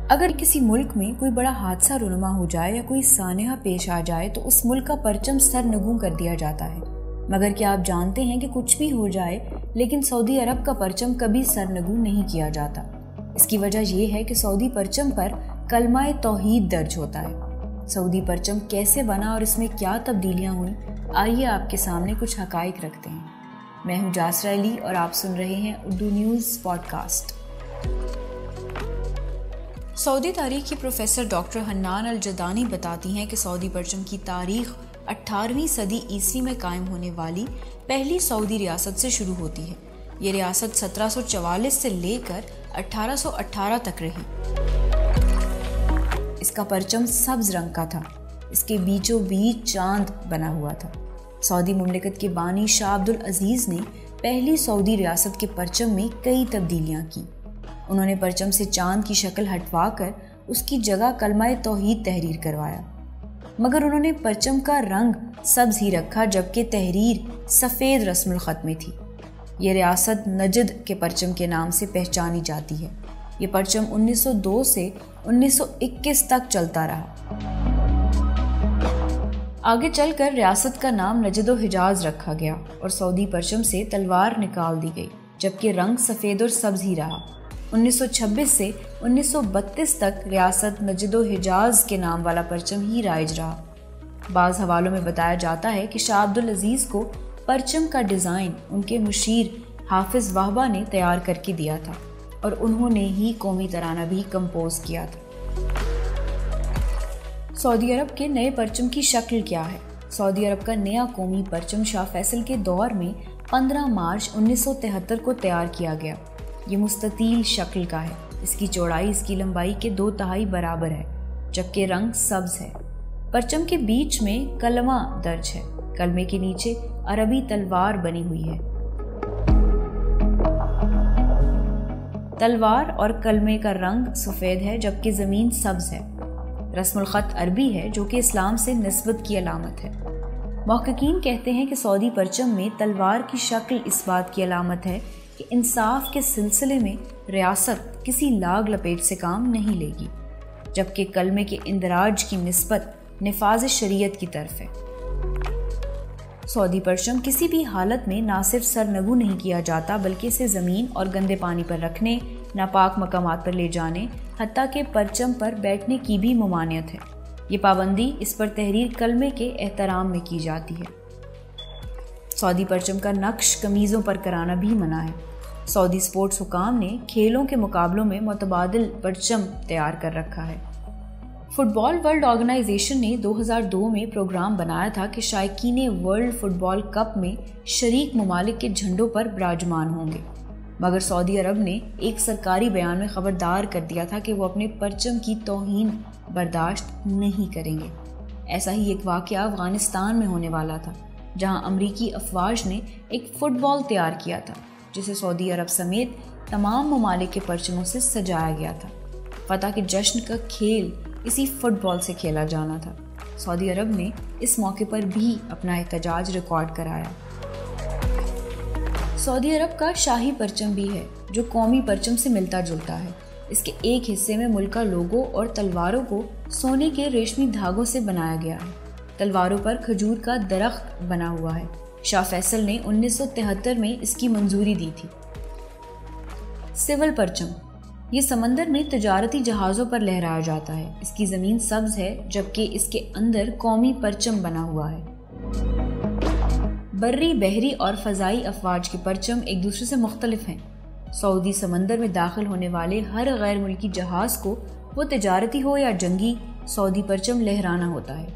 اگر کسی ملک میں کوئی بڑا حادثہ رونما ہو جائے یا کوئی سانحہ پیش آ جائے تو اس ملک کا پرچم سرنگوں کر دیا جاتا ہے، مگر کیا آپ جانتے ہیں کہ کچھ بھی ہو جائے لیکن سعودی عرب کا پرچم کبھی سرنگوں نہیں کیا جاتا؟ اس کی وجہ یہ ہے کہ سعودی پرچم پر کلمہ توحید درج ہوتا ہے۔ سعودی پرچم کیسے بنا اور اس میں کیا تبدیلیاں ہوئیں، آئیے آپ کے سامنے کچھ حقائق رکھتے ہیں۔ میں ہوں جاسرہ علی اور آپ سن رہے ہیں اردو نیوز پوڈ کاسٹ۔ سعودی تاریخ کی پروفیسر ڈاکٹر حنان الجدانی بتاتی ہیں کہ سعودی پرچم کی تاریخ 18ویں صدی عیسوی میں قائم ہونے والی پہلی سعودی ریاست سے شروع ہوتی ہے۔ یہ ریاست 1744 سے لے کر 1818 تک رہی۔ اس کا پرچم سبز رنگ کا تھا، اس کے بیچوں بیچ چاند بنا ہوا تھا۔ سعودی مملکت کے بانی شاہ عبد العزیز نے پہلی سعودی ریاست کے پرچم میں کئی تبدیلیاں کی۔ انہوں نے پرچم سے چاند کی شکل ہٹوا کر اس کی جگہ کلمہ توحید تحریر کروایا، مگر انہوں نے پرچم کا رنگ سبز ہی رکھا جبکہ تحریر سفید رسم الخط میں تھی۔ یہ ریاست نجد کے پرچم کے نام سے پہچانی جاتی ہے۔ یہ پرچم 1902 سے 1921 تک چلتا رہا۔ آگے چل کر ریاست کا نام نجد و حجاز رکھا گیا اور سعودی پرچم سے تلوار نکال دی گئی، جبکہ رنگ سفید اور سبز ہی رہا۔ 1926 سے 1932 تک ریاست نجد و حجاز کے نام والا پرچم ہی رائج رہا۔ بعض حوالوں میں بتایا جاتا ہے کہ شاہ عبد العزیز کو پرچم کا ڈیزائن ان کے مشیر حافظ وہبہ نے تیار کر کے دیا تھا اور انہوں نے ہی قومی ترانہ بھی کمپوز کیا تھا۔ سعودی عرب کے نئے پرچم کی شکل کیا ہے؟ سعودی عرب کا نیا قومی پرچم شاہ فیصل کے دور میں 15 مارچ 1973 کو تیار کیا گیا۔ یہ مستطیل شکل کا ہے۔ اس کی چوڑائی اس کی لمبائی کے 2/3 برابر ہے، جبکہ رنگ سبز ہے۔ پرچم کے بیچ میں کلمہ درج ہے۔ کلمے کے نیچے عربی تلوار بنی ہوئی ہے۔ تلوار اور کلمے کا رنگ سفید ہے جبکہ زمین سبز ہے۔ رسم الخط عربی ہے جو کہ اسلام سے نسبت کی علامت ہے۔ محققین کہتے ہیں کہ سعودی پرچم میں تلوار کی شکل اس بات کی علامت ہے کہ انصاف کے سلسلے میں ریاست کسی لاگ لپیٹ سے کام نہیں لے گی، جبکہ کلمے کے اندراج کی نسبت نفاذ شریعت کی طرف ہے۔ سعودی پرچم کسی بھی حالت میں نہ صرف سرنگوں نہیں کیا جاتا بلکہ اسے زمین اور گندے پانی پر رکھنے، ناپاک مقامات پر لے جانے، حتیٰ کہ پرچم پر بیٹھنے کی بھی ممانعت ہے۔ یہ پابندی اس پر تحریر کلمے کے احترام میں کی جاتی ہے۔ سعودی پرچم کا نقش قمیضوں پر کرانا بھی منع ہے۔ سعودی سپورٹس حکام نے کھیلوں کے مقابلوں میں متبادل پرچم تیار کر رکھا ہے۔ فٹ بال ورلڈ آرگنائزیشن نے 2002 میں پروگرام بنایا تھا کہ شائقین ورلڈ فٹ بال کپ میں شریک ممالک کے جھنڈوں پر براجمان ہوں گے، مگر سعودی عرب نے ایک سرکاری بیان میں خبردار کر دیا تھا کہ وہ اپنے پرچم کی توہین برداشت نہیں کریں گے۔ ایسا ہی ایک واقعہ افغانستان میں ہونے والا تھا، جہاں امریکی افواج نے ایک فٹ بال تیار کیا تھا جسے سعودی عرب سمیت تمام ممالک کے پرچموں سے سجایا گیا تھا۔ فتح کے جشن کا کھیل اسی فٹ بال سے کھیلا جانا تھا۔ سعودی عرب نے اس موقع پر بھی اپنا احتجاج ریکارڈ کرایا۔ سعودی عرب کا شاہی پرچم بھی ہے جو قومی پرچم سے ملتا جلتا ہے۔ اس کے ایک حصے میں ملک کا لوگو اور تلواروں کو سونے کے ریشمی دھاگوں سے بنایا گیا ہے۔ تلواروں پر کھجور کا درخت بنا ہوا ہے۔ شاہ فیصل نے 1973 میں اس کی منظوری دی تھی۔ سول پرچم یہ سمندر میں تجارتی جہازوں پر لہرایا جاتا ہے۔ اس کی زمین سبز ہے جبکہ اس کے اندر قومی پرچم بنا ہوا ہے۔ بری، بحری اور فضائی افواج کے پرچم ایک دوسرے سے مختلف ہیں۔ سعودی سمندر میں داخل ہونے والے ہر غیر ملکی جہاز کو، وہ تجارتی ہو یا جنگی، سعودی پرچم لہرانا ہوتا ہے۔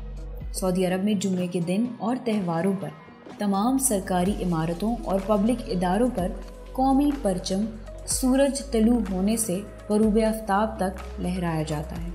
سعودی عرب میں جمعے کے دن اور تہواروں پر تمام سرکاری عمارتوں اور پبلک اداروں پر قومی پرچم سورج طلوع ہونے سے غروب آفتاب تک لہرایا جاتا ہے۔